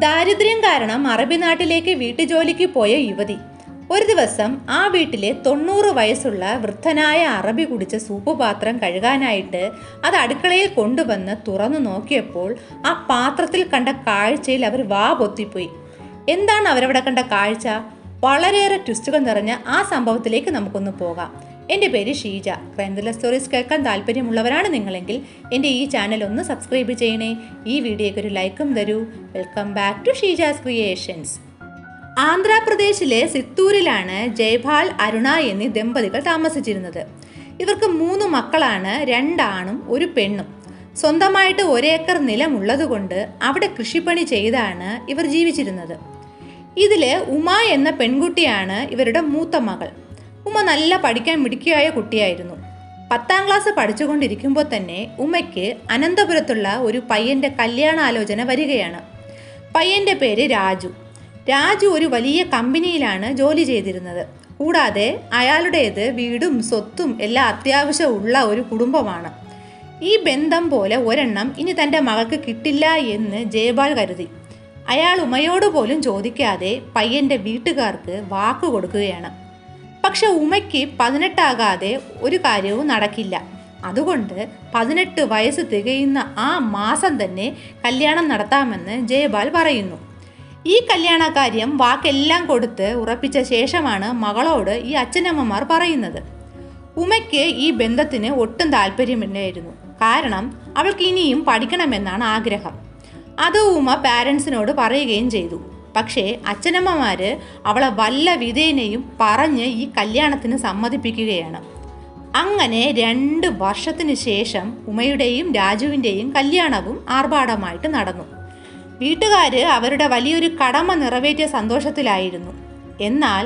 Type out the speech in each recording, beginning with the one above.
ദാരിദ്ര്യം കാരണം അറബി നാട്ടിലേക്ക് വീട്ടുജോലിക്ക് പോയ യുവതി. ഒരു ദിവസം ആ വീട്ടിലെ 90 വയസ്സുള്ള വൃദ്ധനായ അറബി കുടിച്ച സൂപ്പ് പാത്രം കഴുകാനായിട്ട് അത് അടുക്കളയിൽ കൊണ്ടുവന്ന് തുറന്നു നോക്കിയപ്പോൾ ആ പാത്രത്തിൽ കണ്ട കാഴ്ചയിൽ അവർ വാ പൊത്തിപ്പോയി. എന്താണ് അവരവിടെ കണ്ട കാഴ്ച? വളരെയേറെ ട്വിസ്റ്റുകൾ നിറഞ്ഞ ആ സംഭവത്തിലേക്ക് നമുക്കൊന്ന് പോകാം. എൻ്റെ പേര് ഷീജ. ക്രൈം സ്റ്റോറീസ് കേൾക്കാൻ താല്പര്യമുള്ളവരാണ് നിങ്ങളെങ്കിൽ എൻ്റെ ഈ ചാനൽ ഒന്ന് സബ്സ്ക്രൈബ് ചെയ്യണേ. ഈ വീഡിയോയ്ക്ക് ഒരു ലൈക്കും തരൂ. Welcome back to Sheeja's creations. ആന്ധ്രാപ്രദേശിലെ സിത്തൂരിലാണ് ജയ്പാൽ, അരുണ എന്നീ ദമ്പതികൾ താമസിച്ചിരുന്നത്. ഇവർക്ക് 3 മക്കളാണ്, 2 ആണും 1 പെണ്ണും. സ്വന്തമായിട്ട് 1 ഏക്കർ നിലമുള്ളതുകൊണ്ട് അവിടെ കൃഷിപ്പണി ചെയ്താണ് ഇവർ ജീവിച്ചിരുന്നത്. ഇതിൽ ഉമ എന്ന പെൺകുട്ടിയാണ് ഇവരുടെ മൂത്ത മകൾ. ഉമ നല്ല പഠിക്കാൻ മിടുക്കിയായ കുട്ടിയായിരുന്നു. 10ാം ക്ലാസ് പഠിച്ചുകൊണ്ടിരിക്കുമ്പോൾ തന്നെ ഉമയ്ക്ക് അനന്തപുരത്തുള്ള ഒരു പയ്യൻ്റെ കല്യാണാലോചന വരികയാണ്. പയ്യൻ്റെ പേര് രാജു. രാജു ഒരു വലിയ കമ്പനിയിലാണ് ജോലി ചെയ്തിരുന്നത്. കൂടാതെ അയാളുടേത് വീടും സ്വത്തും എല്ലാം അത്യാവശ്യമുള്ള ഒരു കുടുംബമാണ്. ഈ ബന്ധം പോലെ ഒരെണ്ണം ഇനി തൻ്റെ മകൾക്ക് കിട്ടില്ല എന്ന് ജയ്പാൽ കരുതി. അയാൾ ഉമയോട് പോലും ചോദിക്കാതെ പയ്യൻ്റെ വീട്ടുകാർക്ക് വാക്ക് കൊടുക്കുകയാണ്. പക്ഷെ ഉമയ്ക്ക് 18 ആകാതെ ഒരു കാര്യവും നടക്കില്ല. അതുകൊണ്ട് 18 വയസ്സ് തികയുന്ന ആ മാസം തന്നെ കല്യാണം നടത്താമെന്ന് ജയ്പാൽ പറയുന്നു. ഈ കല്യാണക്കാര്യം വാക്കെല്ലാം കൊടുത്ത് ഉറപ്പിച്ച ശേഷമാണ് മകളോട് ഈ അച്ഛനമ്മമാർ പറയുന്നത്. ഉമയ്ക്ക് ഈ ബന്ധത്തിന് ഒട്ടും താല്പര്യമില്ലായിരുന്നു. കാരണം അവൾക്ക് ഇനിയും പഠിക്കണമെന്നാണ് ആഗ്രഹം. അത് ഉമ പാരൻസിനോട് പറയുകയും ചെയ്തു. പക്ഷേ അച്ഛനമ്മമാർ അവളെ വല്ല വിധേനയും പറഞ്ഞ് ഈ കല്യാണത്തിന് സമ്മതിപ്പിക്കുകയാണ്. അങ്ങനെ 2 വർഷത്തിന് ശേഷം ഉമയുടെയും രാജുവിൻ്റെയും കല്യാണവും ആർഭാടമായിട്ട് നടന്നു. വീട്ടുകാർ അവരുടെ വലിയൊരു കടമ നിറവേറ്റിയ സന്തോഷത്തിലായിരുന്നു. എന്നാൽ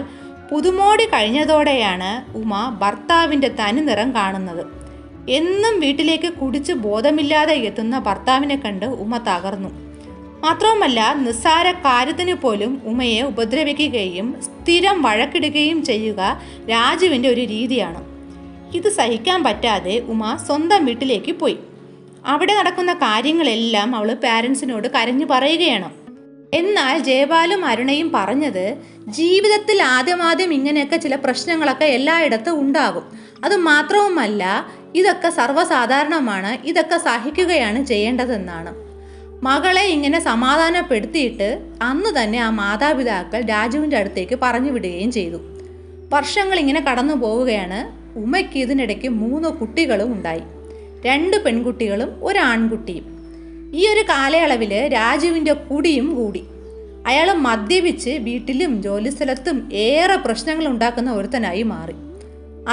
പുതുമോടി കഴിഞ്ഞതോടെയാണ് ഉമ ഭർത്താവിൻ്റെ തനി നിറം കാണുന്നത്. എന്നും വീട്ടിലേക്ക് കുടിച്ച് ബോധമില്ലാതെ എത്തുന്ന ഭർത്താവിനെ കണ്ട് ഉമ തകർന്നു. മാത്രവുമല്ല, നിസ്സാര കാര്യത്തിന് പോലും ഉമയെ ഉപദ്രവിക്കുകയും സ്ഥിരം വഴക്കിടുകയും ചെയ്യുക രാജുവിൻ്റെ ഒരു രീതിയാണ്. ഇത് സഹിക്കാൻ പറ്റാതെ ഉമ സ്വന്തം വീട്ടിലേക്ക് പോയി. അവിടെ നടക്കുന്ന കാര്യങ്ങളെല്ലാം അവൾ പാരൻസിനോട് കരഞ്ഞു പറയുകയാണ്. എന്നാൽ ജയ്പാലും അരുണയും പറഞ്ഞത്, ജീവിതത്തിൽ ആദ്യം ഇങ്ങനെയൊക്കെ ചില പ്രശ്നങ്ങളൊക്കെ എല്ലായിടത്തും ഉണ്ടാകും. അത് മാത്രവുമല്ല, ഇതൊക്കെ സർവ്വസാധാരണമാണ്, ഇതൊക്കെ സഹിക്കുകയാണ് ചെയ്യേണ്ടതെന്നാണ്. മകളെ ഇങ്ങനെ സമാധാനപ്പെടുത്തിയിട്ട് അന്ന് തന്നെ ആ മാതാപിതാക്കൾ രാജുവിൻ്റെ അടുത്തേക്ക് പറഞ്ഞു വിടുകയും ചെയ്തു. വർഷങ്ങൾ ഇങ്ങനെ കടന്നു പോവുകയാണ്. ഉമയ്ക്ക് ഇതിനിടയ്ക്ക് 3 കുട്ടികളും ഉണ്ടായി. 2 പെൺകുട്ടികളും 1 ആൺകുട്ടിയും. ഈ ഒരു കാലയളവിൽ രാജുവിൻ്റെ കുടിയും കൂടി. അയാൾ മദ്യപിച്ച് വീട്ടിലും ജോലിസ്ഥലത്തും ഏറെ പ്രശ്നങ്ങൾ ഉണ്ടാക്കുന്ന ഒരുത്തനായി മാറി.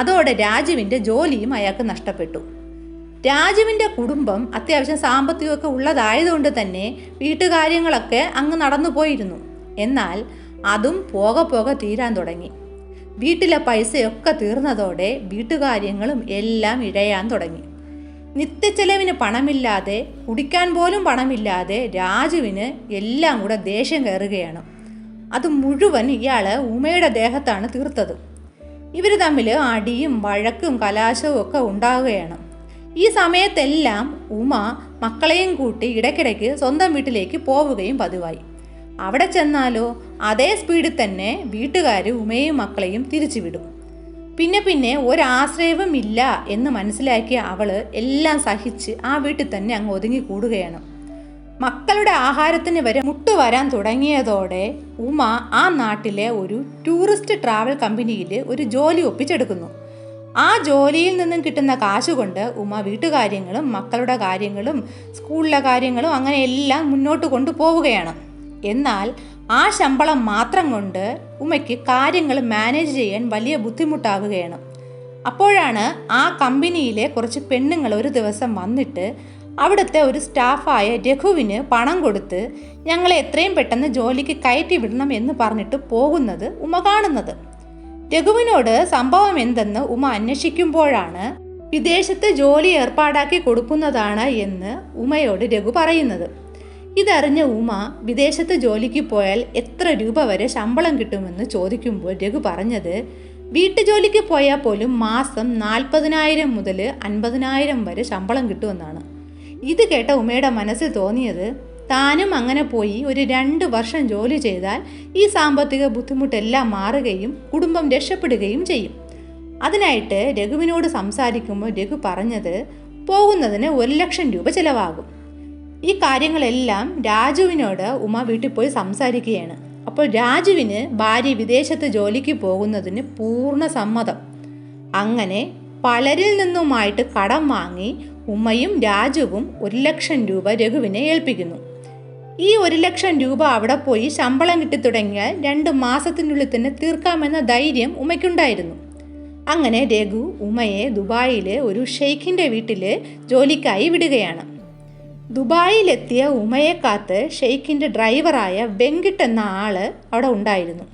അതോടെ രാജുവിൻ്റെ ജോലിയും അയാൾക്ക് നഷ്ടപ്പെട്ടു. രാജുവിൻ്റെ കുടുംബം അത്യാവശ്യം സാമ്പത്തികമൊക്കെ ഉള്ളതായതുകൊണ്ട് തന്നെ വീട്ടുകാര്യങ്ങളൊക്കെ അങ്ങ് നടന്നു പോയിരുന്നു. എന്നാൽ അതും പോകെ തീരാൻ തുടങ്ങി. വീട്ടിലെ പൈസയൊക്കെ തീർന്നതോടെ വീട്ടുകാര്യങ്ങളും എല്ലാം ഇഴയാൻ തുടങ്ങി. നിത്യച്ചെലവിന് പണമില്ലാതെ, കുടിക്കാൻ പോലും പണമില്ലാതെ രാജുവിന് എല്ലാം കൂടെ ദേഷ്യം കയറുകയാണ്. അത് മുഴുവൻ ഇയാൾ ഉമയുടെ ദേഹത്താണ് തീർത്തത്. ഇവർ തമ്മിൽ അടിയും വഴക്കും കലാശവും ഒക്കെ ഉണ്ടാവുകയാണ്. ഈ സമയത്തെല്ലാം ഉമ മക്കളെയും കൂട്ടി ഇടയ്ക്കിടയ്ക്ക് സ്വന്തം വീട്ടിലേക്ക് പോവുകയും പതിവായി. അവിടെ ചെന്നാലോ അതേ സ്പീഡിൽ തന്നെ വീട്ടുകാർ ഉമയും മക്കളെയും തിരിച്ചു വിടും. പിന്നെ ഒരാശ്രയവും ഇല്ല എന്ന് മനസ്സിലാക്കിയ അവൾ എല്ലാം സഹിച്ച് ആ വീട്ടിൽ തന്നെ അങ്ങ് ഒതുങ്ങി കൂടുകയാണ്. മക്കളുടെ ആഹാരത്തിന് വരെ മുട്ടുവരാൻ തുടങ്ങിയതോടെ ഉമ ആ നാട്ടിലെ ഒരു ടൂറിസ്റ്റ് ട്രാവൽ കമ്പനിയിൽ ഒരു ജോലി ഒപ്പിച്ചെടുക്കുന്നു. ആ ജോലിയിൽ നിന്നും കിട്ടുന്ന കാശുകൊണ്ട് ഉമ വീട്ടുകാര്യങ്ങളും മക്കളുടെ കാര്യങ്ങളും സ്കൂളിലെ കാര്യങ്ങളും അങ്ങനെ എല്ലാം മുന്നോട്ട് കൊണ്ടുപോവുകയാണ്. എന്നാൽ ആ ശമ്പളം മാത്രം കൊണ്ട് ഉമയ്ക്ക് കാര്യങ്ങൾ മാനേജ് ചെയ്യാൻ വലിയ ബുദ്ധിമുട്ടാവുകയാണ്. അപ്പോഴാണ് ആ കമ്പനിയിലെ കുറച്ച് പെണ്ണുങ്ങൾ ഒരു ദിവസം വന്നിട്ട് അവിടുത്തെ ഒരു സ്റ്റാഫായ രഘുവിന് പണം കൊടുത്ത് ഞങ്ങളെ എത്രയും പെട്ടെന്ന് ജോലിക്ക് കയറ്റി വിടണം എന്ന് പറഞ്ഞിട്ട് പോകുന്നത് ഉമ കാണുന്നത്. രഘുവിനോട് സംഭവം എന്തെന്ന് ഉമ അന്വേഷിക്കുമ്പോഴാണ് വിദേശത്ത് ജോലി ഏർപ്പാടാക്കി കൊടുക്കുന്നതാണ് എന്ന് ഉമയോട് രഘു പറയുന്നത്. ഇതറിഞ്ഞ ഉമ വിദേശത്ത് ജോലിക്ക് പോയാൽ എത്ര രൂപ വരെ ശമ്പളം കിട്ടുമെന്ന് ചോദിക്കുമ്പോൾ രഘു പറഞ്ഞത്, വീട്ടുജോലിക്ക് പോയാൽ പോലും മാസം 40,000 മുതൽ 50,000 വരെ ശമ്പളം കിട്ടുമെന്നാണ്. ഇത് കേട്ട ഉമയുടെ മനസ്സിൽ തോന്നിയത്, താനും അങ്ങനെ പോയി ഒരു 2 വർഷം ജോലി ചെയ്താൽ ഈ സാമ്പത്തിക ബുദ്ധിമുട്ടെല്ലാം മാറുകയും കുടുംബം രക്ഷപ്പെടുകയും ചെയ്യും. അതിനായിട്ട് രഘുവിനോട് സംസാരിക്കുമ്പോൾ രഘു പറഞ്ഞത് പോകുന്നതിന് 1 ലക്ഷം രൂപ ചിലവാകും. ഈ കാര്യങ്ങളെല്ലാം രാജുവിനോട് ഉമ വീട്ടിൽ പോയി സംസാരിക്കുകയാണ്. അപ്പോൾ രാജുവിന് ഭാര്യ വിദേശത്ത് ജോലിക്ക് പോകുന്നതിന് പൂർണ്ണ സമ്മതം. അങ്ങനെ പലരിൽ നിന്നുമായിട്ട് കടം വാങ്ങി ഉമ്മയും രാജുവും 1 ലക്ഷം രൂപ രഘുവിനെ ഏൽപ്പിക്കുന്നു. ഈ 1 ലക്ഷം രൂപ അവിടെ പോയി ശമ്പളം കിട്ടിത്തുടങ്ങിയാൽ 2 മാസത്തിനുള്ളിൽ തന്നെ തീർക്കാമെന്ന ധൈര്യം ഉമ്മയ്ക്കുണ്ടായിരുന്നു. അങ്ങനെ രഘു ഉമയെ ദുബായിൽ ഒരു ഷെയ്ഖിൻ്റെ വീട്ടിൽ ജോലിക്കായി വിടുകയാണ്. ദുബായിലെത്തിയ ഉമയെ കാത്ത് ഷെയ്ഖിൻ്റെ ഡ്രൈവറായ വെങ്കിട്ട് എന്ന ആൾ അവിടെ ഉണ്ടായിരുന്നു.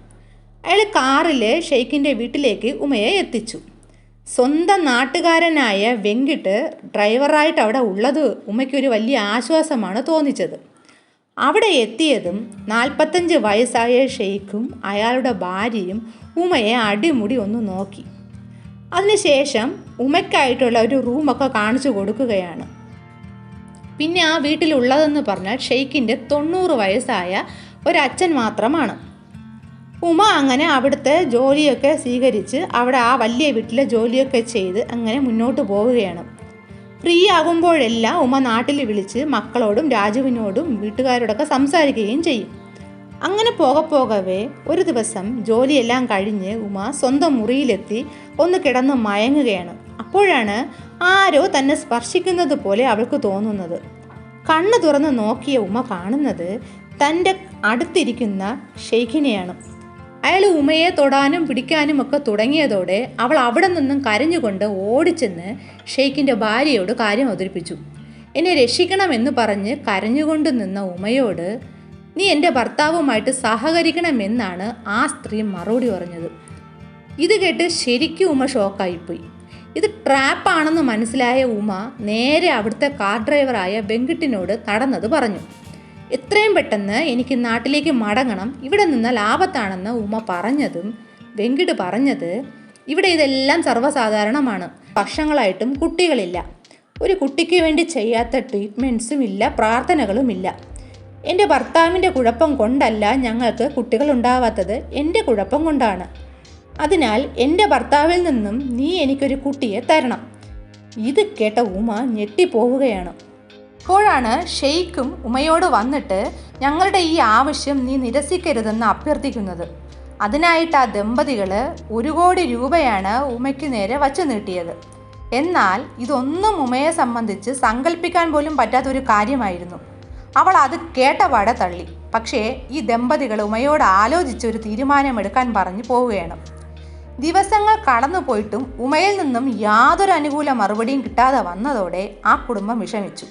അയാൾ കാറിൽ ഷെയ്ഖിൻ്റെ വീട്ടിലേക്ക് ഉമയെ എത്തിച്ചു. സ്വന്തം നാട്ടുകാരനായ വെങ്കിട്ട് ഡ്രൈവറായിട്ട് അവിടെ ഉള്ളത് ഉമയ്ക്കൊരു വലിയ ആശ്വാസമാണ് തോന്നിച്ചത്. അവിടെ എത്തിയതും 45 വയസ്സായ ഷെയ്ഖും അയാളുടെ ഭാര്യയും ഉമയെ അടിമുടി ഒന്ന് നോക്കി. അതിനുശേഷം ഉമയ്ക്കായിട്ടുള്ള ഒരു റൂമൊക്കെ കാണിച്ചു കൊടുക്കുകയാണ്. പിന്നെ ആ വീട്ടിലുള്ളതെന്ന് പറഞ്ഞാൽ ഷെയ്ഖിൻ്റെ 90 വയസ്സായ ഒരച്ഛൻ മാത്രമാണ്. ഉമ അങ്ങനെ അവിടുത്തെ ജോലിയൊക്കെ സ്വീകരിച്ച് അവിടെ ആ വലിയ വീട്ടിലെ ജോലിയൊക്കെ ചെയ്ത് അങ്ങനെ മുന്നോട്ട് പോവുകയാണ്. ഫ്രീ ആകുമ്പോഴെല്ലാം ഉമ നാട്ടിൽ വിളിച്ച് മക്കളോടും രാജുവിനോടും വീട്ടുകാരോടൊക്കെ സംസാരിക്കുകയും ചെയ്യും. അങ്ങനെ പോകവേ ഒരു ദിവസം ജോലിയെല്ലാം കഴിഞ്ഞ് ഉമ സ്വന്തം മുറിയിലെത്തി ഒന്ന് കിടന്ന് മയങ്ങുകയാണ്. അപ്പോഴാണ് ആരോ തന്നെ സ്പർശിക്കുന്നത് പോലെ അവൾക്ക് തോന്നുന്നത്. കണ്ണ് തുറന്ന് നോക്കിയ ഉമ കാണുന്നത് തൻ്റെ അടുത്തിരിക്കുന്ന ഷെയ്ഖിനെയാണ്. അയാൾ ഉമയെ തൊടാനും പിടിക്കാനും ഒക്കെ തുടങ്ങിയതോടെ അവൾ അവിടെ നിന്നും കരഞ്ഞുകൊണ്ട് ഓടിച്ചെന്ന് ഷെയ്ഖിൻ്റെ ഭാര്യയോട് കാര്യം അവതരിപ്പിച്ചു. എന്നെ രക്ഷിക്കണമെന്ന് പറഞ്ഞ് കരഞ്ഞുകൊണ്ട് നിന്ന ഉമയോട് നീ എൻ്റെ ഭർത്താവുമായിട്ട് സഹകരിക്കണമെന്നാണ് ആ സ്ത്രീ മറുപടി പറഞ്ഞത്. ഇത് കേട്ട് ശരിക്കും ഉമ ഷോക്കായിപ്പോയി. ഇത് ട്രാപ്പാണെന്ന് മനസ്സിലായ ഉമ നേരെ അവിടുത്തെ കാർ ഡ്രൈവറായ വെങ്കിട്ടിനോട് നടന്നത് പറഞ്ഞു. എത്രയും പെട്ടെന്ന് എനിക്ക് നാട്ടിലേക്ക് മടങ്ങണം, ഇവിടെ നിന്നാൽ ആപത്താണെന്ന് ഉമ പറഞ്ഞതും വെങ്കിട്ട് പറഞ്ഞത് ഇവിടെ ഇതെല്ലാം സർവ്വസാധാരണമാണ്, വർഷങ്ങളായിട്ടും കുട്ടികളില്ല, ഒരു കുട്ടിക്ക് വേണ്ടി ചെയ്യാത്ത ട്രീറ്റ്മെൻറ്റ്സും ഇല്ല, പ്രാർത്ഥനകളുമില്ല. എൻ്റെ ഭർത്താവിൻ്റെ കുഴപ്പം കൊണ്ടല്ല ഞങ്ങൾക്ക് കുട്ടികളുണ്ടാവാത്തത്, എൻ്റെ കുഴപ്പം കൊണ്ടാണ്. അതിനാൽ എൻ്റെ ഭർത്താവിൽ നിന്നും നീ എനിക്കൊരു കുട്ടിയെ തരണം. ഇത് കേട്ട ഉമ ഞെട്ടിപ്പോവുകയാണ്. അപ്പോഴാണ് ഷെയ്ഖും ഉമയോട് വന്നിട്ട് ഞങ്ങളുടെ ഈ ആവശ്യം നീ നിരസിക്കരുതെന്ന് അഭ്യർത്ഥിക്കുന്നത്. അതിനായിട്ട് ആ ദമ്പതികൾ 1 കോടി രൂപയാണ് ഉമയ്ക്ക് നേരെ വച്ചു നീട്ടിയത്. എന്നാൽ ഇതൊന്നും ഉമയെ സംബന്ധിച്ച് സങ്കല്പിക്കാൻ പോലും പറ്റാത്തൊരു കാര്യമായിരുന്നു. അവൾ അത് കേട്ടപാടെ തള്ളി. പക്ഷേ ഈ ദമ്പതികൾ ഉമയോട് ആലോചിച്ചൊരു തീരുമാനമെടുക്കാൻ പറഞ്ഞു പോവുകയാണ്. ദിവസങ്ങൾ കടന്നു പോയിട്ടും ഉമയിൽ നിന്നും യാതൊരു അനുകൂല മറുപടിയും കിട്ടാതെ വന്നതോടെ ആ കുടുംബം വിഷമിച്ചു.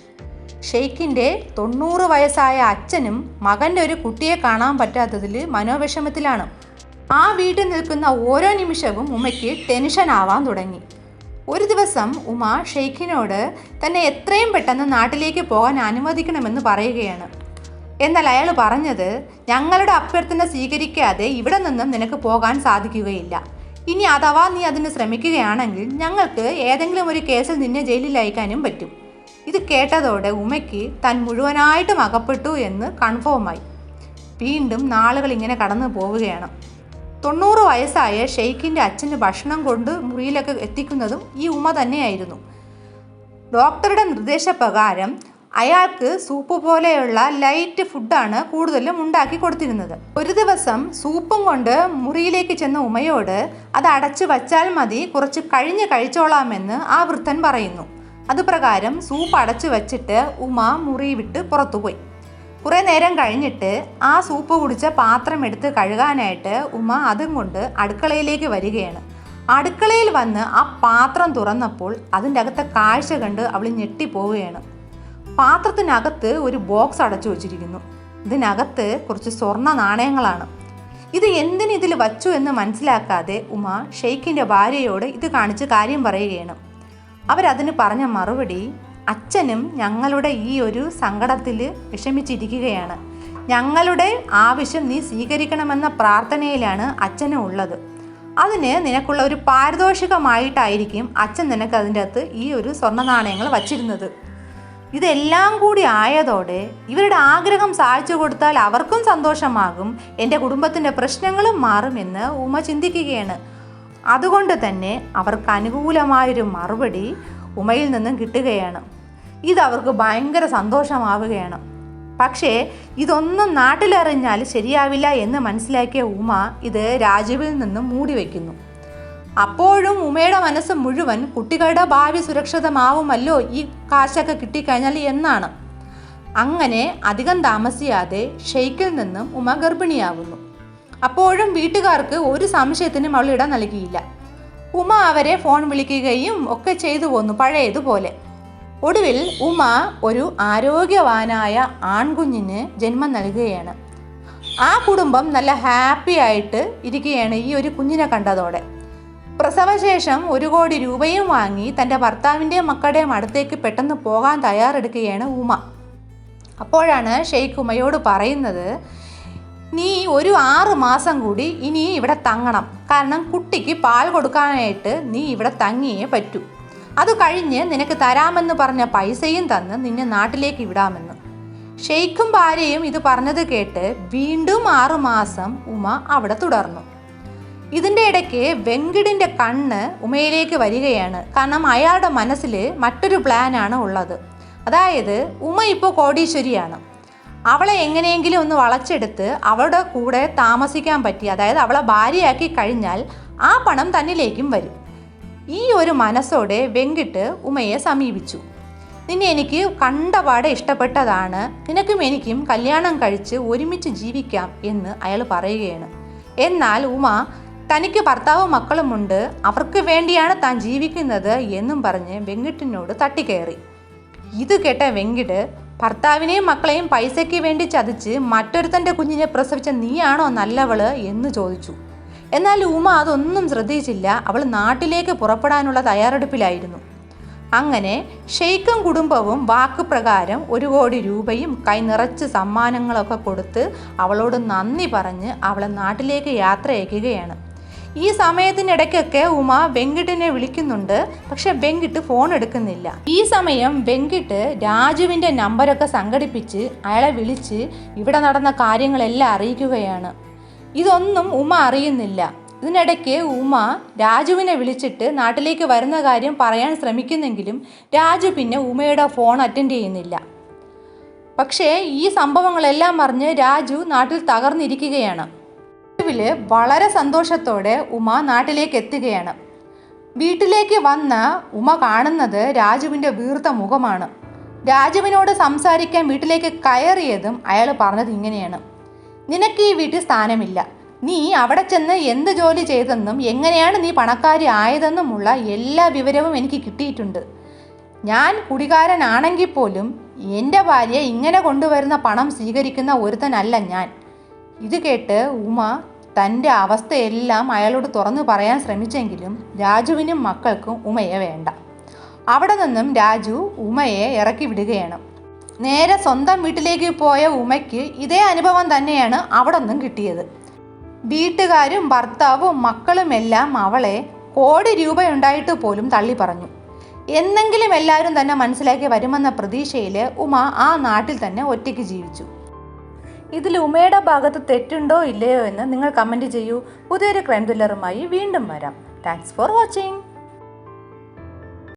ഷെയ്ഖിൻ്റെ 90 വയസ്സായ അച്ഛനും മകൻ്റെ ഒരു കുട്ടിയെ കാണാൻ പറ്റാത്തതിൽ മനോവിഷമത്തിലാണ്. ആ വീട്ടിൽ നിൽക്കുന്ന ഓരോ നിമിഷവും ഉമയ്ക്ക് ടെൻഷനാവാൻ തുടങ്ങി. ഒരു ദിവസം ഉമ ഷെയ്ഖിനോട് തന്നെ എത്രയും പെട്ടെന്ന് നാട്ടിലേക്ക് പോകാൻ അനുവദിക്കണമെന്ന് പറയുകയാണ്. എന്നാൽ അയാൾ പറഞ്ഞത് ഞങ്ങളുടെ അഭ്യർത്ഥന സ്വീകരിക്കാതെ ഇവിടെ നിന്നും നിനക്ക് പോകാൻ സാധിക്കുകയില്ല. ഇനി അഥവാ നീ അതിന് ശ്രമിക്കുകയാണെങ്കിൽ ഞങ്ങൾക്ക് ഏതെങ്കിലും ഒരു കേസിൽ നിന്നെ ജയിലിൽ അയക്കാനും പറ്റും. ഇത് കേട്ടതോടെ ഉമയ്ക്ക് താൻ മുഴുവനായിട്ടും അകപ്പെട്ടു എന്ന് കൺഫേമായി. വീണ്ടും നാളുകൾ ഇങ്ങനെ കടന്നു പോവുകയാണ്. 90 വയസ്സായ ഷെയ്ഖിൻ്റെ അച്ഛന് ഭക്ഷണം കൊണ്ട് മുറിയിലൊക്കെ എത്തിക്കുന്നതും ഈ ഉമ തന്നെയായിരുന്നു. ഡോക്ടറുടെ നിർദ്ദേശപ്രകാരം അയാൾക്ക് സൂപ്പ് പോലെയുള്ള ലൈറ്റ് ഫുഡാണ് കൂടുതലും ഉണ്ടാക്കി കൊടുത്തിരുന്നത്. ഒരു ദിവസം സൂപ്പും കൊണ്ട് മുറിയിലേക്ക് ചെന്ന ഉമയോട് അത് അടച്ചു വച്ചാൽ മതി, കുറച്ച് കഴിഞ്ഞ് കഴിച്ചോളാമെന്ന് ആ വൃദ്ധൻ പറയുന്നു. അതുപ്രകാരം സൂപ്പ് അടച്ചു വച്ചിട്ട് ഉമ മുറി വിട്ട് പുറത്തുപോയി. കുറേ നേരം കഴിഞ്ഞിട്ട് ആ സൂപ്പ് കുടിച്ച പാത്രം എടുത്ത് കഴുകാനായിട്ട് ഉമ അതും കൊണ്ട് അടുക്കളയിലേക്ക് വരികയാണ്. അടുക്കളയിൽ വന്ന് ആ പാത്രം തുറന്നപ്പോൾ അതിൻ്റെ അകത്തെ കാഴ്ച കണ്ട് അവൾ ഞെട്ടിപ്പോവുകയാണ്. പാത്രത്തിനകത്ത് ഒരു ബോക്സ് അടച്ചു വച്ചിരിക്കുന്നു. ഇതിനകത്ത് കുറച്ച് സ്വർണ്ണ നാണയങ്ങളാണ്. ഇത് എന്തിനിതിൽ വച്ചു എന്ന് മനസ്സിലാക്കാതെ ഉമ ഷെയ്ഖിൻ്റെ ഭാര്യയോട് ഇത് കാണിച്ച് കാര്യം പറയുകയാണ്. അവരതിന് പറഞ്ഞ മറുപടി, അച്ഛനും ഞങ്ങളുടെ ഈ ഒരു സങ്കടത്തിൽ വിഷമിച്ചിരിക്കുകയാണ്. ഞങ്ങളുടെ ആവശ്യം നീ സ്വീകരിക്കണമെന്ന പ്രാർത്ഥനയിലാണ് അച്ഛനും ഉള്ളത്. അതിന് നിനക്കുള്ള ഒരു പാരിതോഷികമായിട്ടായിരിക്കും അച്ഛൻ നിനക്ക് അതിൻ്റെ അകത്ത് ഈ ഒരു സ്വർണ്ണ നാണയങ്ങൾ വച്ചിരുന്നത്. ഇതെല്ലാം കൂടി ആയതോടെ ഇവരുടെ ആഗ്രഹം സാധിച്ചു കൊടുത്താൽ അവർക്കും സന്തോഷമാകും, എൻ്റെ കുടുംബത്തിൻ്റെ പ്രശ്നങ്ങളും മാറുമെന്ന് ഉമ ചിന്തിക്കുകയാണ്. അതുകൊണ്ട് തന്നെ അവർക്ക് അനുകൂലമായൊരു മറുപടി ഉമയിൽ നിന്നും കിട്ടുകയാണ്. ഇതവർക്ക് ഭയങ്കര സന്തോഷമാവുകയാണ്. പക്ഷേ ഇതൊന്നും നാട്ടിലറിഞ്ഞാൽ ശരിയാവില്ല എന്ന് മനസ്സിലാക്കിയ ഉമ ഇത് രാജുവിൽ നിന്നും മൂടി വയ്ക്കുന്നു. അപ്പോഴും ഉമയുടെ മനസ്സ് മുഴുവൻ കുട്ടികളുടെ ഭാവി സുരക്ഷിതമാവുമല്ലോ ഈ കാശൊക്കെ കിട്ടിക്കഴിഞ്ഞാൽ എന്നാണ്. അങ്ങനെ അധികം താമസിയാതെ ഷെയ്ഖിൽ നിന്നും ഉമ ഗർഭിണിയാവുന്നു. അപ്പോഴും വീട്ടുകാർക്ക് ഒരു സംശയത്തിനും അവൾ ഇടം നൽകിയില്ല. ഉമ അവരെ ഫോൺ വിളിക്കുകയും ഒക്കെ ചെയ്തു പോന്നു പഴയതുപോലെ. ഒടുവിൽ ഉമ ഒരു ആരോഗ്യവാനായ ആൺകുഞ്ഞിന് ജന്മം നൽകുകയാണ്. ആ കുടുംബം നല്ല ഹാപ്പി ആയിട്ട് ഇരിക്കുകയാണ് ഈ ഒരു കുഞ്ഞിനെ കണ്ടതോടെ. പ്രസവശേഷം 1 കോടി രൂപയും വാങ്ങി തൻ്റെ ഭർത്താവിൻ്റെയും മക്കളുടെയും അടുത്തേക്ക് പെട്ടെന്ന് പോകാൻ തയ്യാറെടുക്കുകയാണ് ഉമ. അപ്പോഴാണ് ഷെയ്ഖ് ഉമയോട് പറയുന്നത്, നീ ഒരു 6 മാസം കൂടി ഇനി ഇവിടെ തങ്ങണം. കാരണം കുട്ടിക്ക് പാൽ കൊടുക്കാനായിട്ട് നീ ഇവിടെ തങ്ങിയേ പറ്റൂ. അത് കഴിഞ്ഞ് നിനക്ക് തരാമെന്ന് പറഞ്ഞ പൈസയും തന്ന് നിന്നെ നാട്ടിലേക്ക് വിടാമെന്ന്. ഷെയ്ഖും ഭാര്യയും ഇത് പറഞ്ഞത് കേട്ട് വീണ്ടും 6 മാസം ഉമ അവിടെ തുടർന്നു. ഇതിൻ്റെ ഇടയ്ക്ക് വെങ്കിടിൻ്റെ കണ്ണ് ഉമയിലേക്ക് വരികയാണ്. കാരണം അയാളുടെ മനസ്സിൽ മറ്റൊരു പ്ലാനാണ് ഉള്ളത്. അതായത് ഉമ ഇപ്പോൾ കോടീശ്വരിയാണ്. അവളെ എങ്ങനെയെങ്കിലും ഒന്ന് വളച്ചെടുത്ത് അവളുടെ കൂടെ താമസിക്കാൻ പറ്റി, അതായത് അവളെ ഭാര്യയാക്കി കഴിഞ്ഞാൽ ആ പണം തന്നിലേക്കും വരും. ഈ ഒരു മനസ്സോടെ വെങ്കിട്ട് ഉമയെ സമീപിച്ചു. നിന്നെ എനിക്ക് കണ്ടപാടെ ഇഷ്ടപ്പെട്ടതാണ്, നിനക്കും എനിക്കും കല്യാണം കഴിച്ച് ഒരുമിച്ച് ജീവിക്കാം എന്ന് അയാൾ പറയുകയാണ്. എന്നാൽ ഉമ തനിക്ക് ഭർത്താവും മക്കളുമുണ്ട്, അവർക്ക് വേണ്ടിയാണ് താൻ ജീവിക്കുന്നത് എന്നും പറഞ്ഞ് വെങ്കിട്ടിനോട് തട്ടിക്കയറി. ഇത് കേട്ട വെങ്കിട് ഭർത്താവിനെയും മക്കളെയും പൈസയ്ക്ക് വേണ്ടി ചതിച്ച് മറ്റൊരുത്തൻ്റെ കുഞ്ഞിനെ പ്രസവിച്ച നീയാണോ നല്ലവള് എന്ന് ചോദിച്ചു. എന്നാൽ ഉമ അതൊന്നും ശ്രദ്ധിച്ചില്ല. അവൾ നാട്ടിലേക്ക് പുറപ്പെടാനുള്ള തയ്യാറെടുപ്പിലായിരുന്നു. അങ്ങനെ ഷെയ്ഖും കുടുംബവും വാക്കുപ്രകാരം 1 കോടി രൂപയും കൈ നിറച്ച് സമ്മാനങ്ങളൊക്കെ കൊടുത്ത് അവളോട് നന്ദി പറഞ്ഞ് അവളെ നാട്ടിലേക്ക് യാത്ര അയക്കുകയാണ്. ഈ സമയത്തിനിടയ്ക്കൊക്കെ ഉമ വെങ്കിട്ടിനെ വിളിക്കുന്നുണ്ട്. പക്ഷെ വെങ്കിട്ട് ഫോൺ എടുക്കുന്നില്ല. ഈ സമയം വെങ്കിട്ട് രാജുവിൻ്റെ നമ്പരൊക്കെ സംഘടിപ്പിച്ച് അയാളെ വിളിച്ച് ഇവിടെ നടന്ന കാര്യങ്ങളെല്ലാം അറിയിക്കുകയാണ്. ഇതൊന്നും ഉമ അറിയുന്നില്ല. ഇതിനിടയ്ക്ക് ഉമ രാജുവിനെ വിളിച്ചിട്ട് നാട്ടിലേക്ക് വരുന്ന കാര്യം പറയാൻ ശ്രമിക്കുന്നെങ്കിലും രാജു പിന്നെ ഉമയുടെ ഫോൺ അറ്റൻഡ് ചെയ്യുന്നില്ല. പക്ഷേ ഈ സംഭവങ്ങളെല്ലാം അറിഞ്ഞ് രാജു നാട്ടിൽ തകർന്നിരിക്കുകയാണ്. വളരെ സന്തോഷത്തോടെ ഉമ നാട്ടിലേക്ക് എത്തുകയാണ്. വീട്ടിലേക്ക് വന്ന ഉമ കാണുന്നത് രാജുവിൻ്റെ വീർത്ത മുഖമാണ്. രാജുവിനോട് സംസാരിക്കാൻ വീട്ടിലേക്ക് കയറിയതും അയാൾ പറഞ്ഞത് ഇങ്ങനെയാണ്, നിനക്ക് ഈ വീട്ടിൽ സ്ഥാനമില്ല, നീ അവിടെ ചെന്ന് എന്ത് ജോലി ചെയ്തെന്നും എങ്ങനെയാണ് നീ പണക്കാരി ആയതെന്നുമുള്ള എല്ലാ വിവരവും എനിക്ക് കിട്ടിയിട്ടുണ്ട്. ഞാൻ കുടികാരനാണെങ്കിൽ പോലും എൻ്റെ ഭാര്യ ഇങ്ങനെ കൊണ്ടുവരുന്ന പണം സ്വീകരിക്കുന്ന ഒരുത്തനല്ല ഞാൻ. ഇത് കേട്ട് ഉമ തൻ്റെ അവസ്ഥയെല്ലാം അയാളോട് തുറന്നു പറയാൻ ശ്രമിച്ചെങ്കിലും രാജുവിനും മക്കൾക്കും ഉമയെ വേണ്ട. അവിടെ നിന്നും രാജു ഉമയെ ഇറക്കി വിടുകയാണ്. നേരെ സ്വന്തം വീട്ടിലേക്ക് പോയ ഉമയ്ക്ക് ഇതേ അനുഭവം തന്നെയാണ് അവിടെ നിന്നും കിട്ടിയത്. വീട്ടുകാരും ഭർത്താവും മക്കളുമെല്ലാം അവളെ 1 കോടി രൂപയുണ്ടായിട്ട് പോലും തള്ളി പറഞ്ഞു. എന്നെങ്കിലും എല്ലാവരും തന്നെ മനസ്സിലാക്കി വരുമെന്ന പ്രതീക്ഷയിൽ ഉമ ആ നാട്ടിൽ തന്നെ ഒറ്റയ്ക്ക് ജീവിച്ചു. ഇതിൽ ഉമയുടെ ഭാഗത്ത് തെറ്റുണ്ടോ ഇല്ലയോ എന്ന് നിങ്ങൾ കമൻറ്റ് ചെയ്യൂ. പുതിയൊരു ക്രൈം ത്രില്ലറുമായി വീണ്ടും വരാം. Thanks for watching.